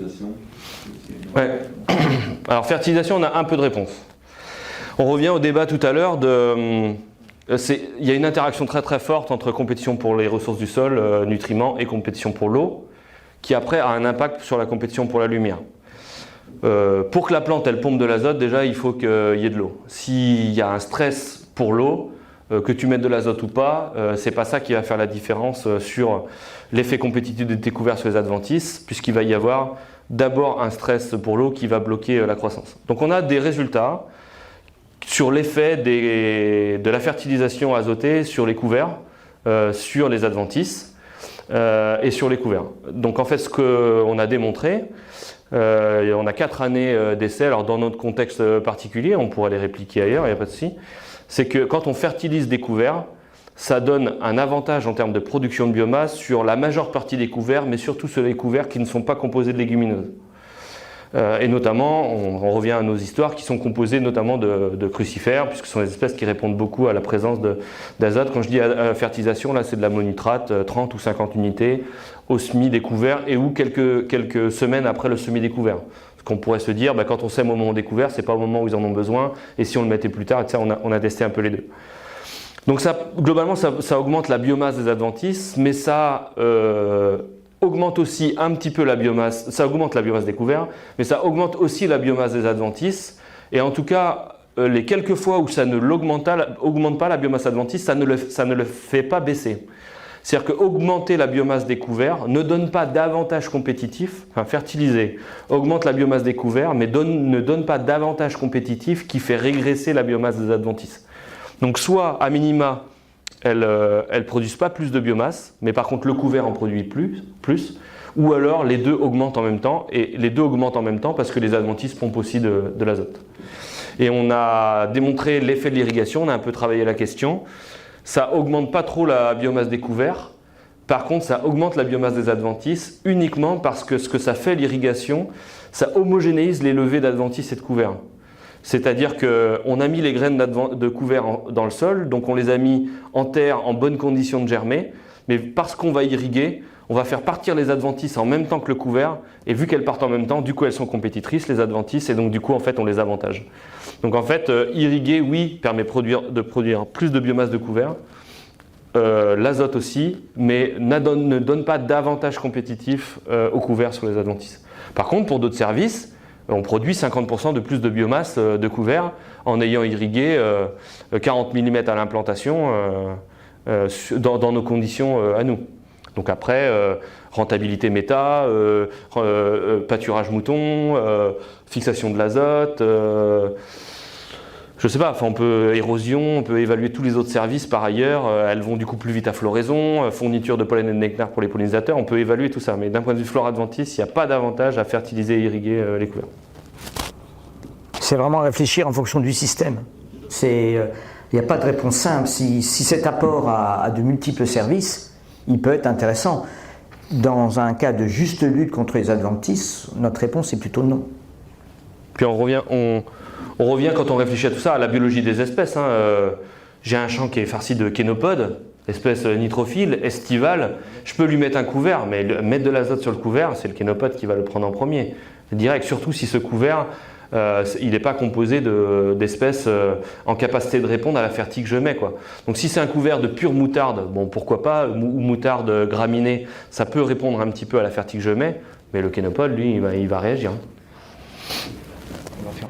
fertilisation. Ouais. Alors fertilisation, on a un peu de réponse. On revient au débat tout à l'heure de... il y a une interaction très très forte entre compétition pour les ressources du sol, nutriments, et compétition pour l'eau, qui après a un impact sur la compétition pour la lumière. Pour que la plante elle pompe de l'azote, déjà il faut qu'il y ait de l'eau. S'il y a un stress pour l'eau, que tu mettes de l'azote ou pas, c'est pas ça qui va faire la différence sur l'effet compétitif de tes couverts sur les adventices, puisqu'il va y avoir d'abord un stress pour l'eau qui va bloquer la croissance. Donc on a des résultats sur l'effet de la fertilisation azotée sur les couverts, sur les adventices et sur les couverts. Donc en fait ce qu'on a démontré, on a 4 années d'essai, alors dans notre contexte particulier, on pourrait les répliquer ailleurs, il n'y a pas de souci, c'est que quand on fertilise des couverts, ça donne un avantage en termes de production de biomasse sur la majeure partie des couverts, mais surtout sur les couverts qui ne sont pas composés de légumineuses. Et notamment, on revient à nos histoires qui sont composées notamment de crucifères, puisque ce sont des espèces qui répondent beaucoup à la présence d'azote. Quand je dis fertilisation, là c'est de l'ammonitrate, 30 ou 50 unités au semis des couverts et ou quelques semaines après le semis des couverts. Parce qu'on pourrait se dire, quand on sème au moment des couverts, c'est pas au moment où ils en ont besoin, et si on le mettait plus tard, et ça, on a testé un peu les deux. Donc ça, globalement, ça augmente la biomasse des adventices, mais ça augmente aussi un petit peu la biomasse, ça augmente la biomasse des couverts, mais ça augmente aussi la biomasse des adventices, et en tout cas, les quelques fois où ça ne augmente pas la biomasse adventice, ça ne le fait pas baisser. C'est-à-dire qu'augmenter la biomasse des couverts ne donne pas d'avantage compétitif, enfin fertiliser augmente la biomasse des couverts, mais ne donne pas d'avantage compétitif qui fait régresser la biomasse des adventices. Donc soit à minima, elles ne produisent pas plus de biomasse, mais par contre le couvert en produit plus, ou alors les deux augmentent en même temps, et les deux augmentent en même temps parce que les adventices pompent aussi de l'azote. Et on a démontré l'effet de l'irrigation, on a un peu travaillé la question. Ça augmente pas trop la biomasse des couverts, par contre ça augmente la biomasse des adventices uniquement parce que ce que ça fait l'irrigation, ça homogénéise les levées d'adventices et de couverts. C'est-à-dire qu'on a mis les graines de couverts dans le sol, donc on les a mis en terre en bonne condition de germer, mais parce qu'on va irriguer, on va faire partir les adventices en même temps que le couvert, et vu qu'elles partent en même temps, du coup elles sont compétitrices, les adventices, et donc du coup en fait on les avantage. Donc en fait, irriguer, oui, permet de produire plus de biomasse de couvert, l'azote aussi, mais ne donne pas d'avantage compétitif au couvert sur les adventices. Par contre, pour d'autres services, on produit 50% de plus de biomasse de couvert en ayant irrigué 40 mm à l'implantation dans nos conditions à nous. Donc après, rentabilité méta, pâturage mouton, fixation de l'azote, je sais pas, enfin érosion, on peut évaluer tous les autres services par ailleurs, elles vont du coup plus vite à floraison, fourniture de pollen et de nectar pour les pollinisateurs, on peut évaluer tout ça, mais d'un point de vue flore adventice, il n'y a pas d'avantage à fertiliser et irriguer les couverts. C'est vraiment réfléchir en fonction du système. Il n'y a pas de réponse simple. Si cet apport a de multiples services, il peut être intéressant. Dans un cas de juste lutte contre les adventices, notre réponse est plutôt non. Puis on revient quand on réfléchit à tout ça, à la biologie des espèces. J'ai un champ qui est farci de kénopodes, espèce nitrophile, estivale. Je peux lui mettre un couvert, mais mettre de l'azote sur le couvert, c'est le kénopode qui va le prendre en premier. C'est direct, surtout si ce couvert, il n'est pas composé d'espèces en capacité de répondre à la fertile que je mets, quoi. Donc si c'est un couvert de pure moutarde, bon pourquoi pas, ou moutarde graminée, ça peut répondre un petit peu à la fertile que je mets, mais le kénopode, lui, il va réagir. On va faire...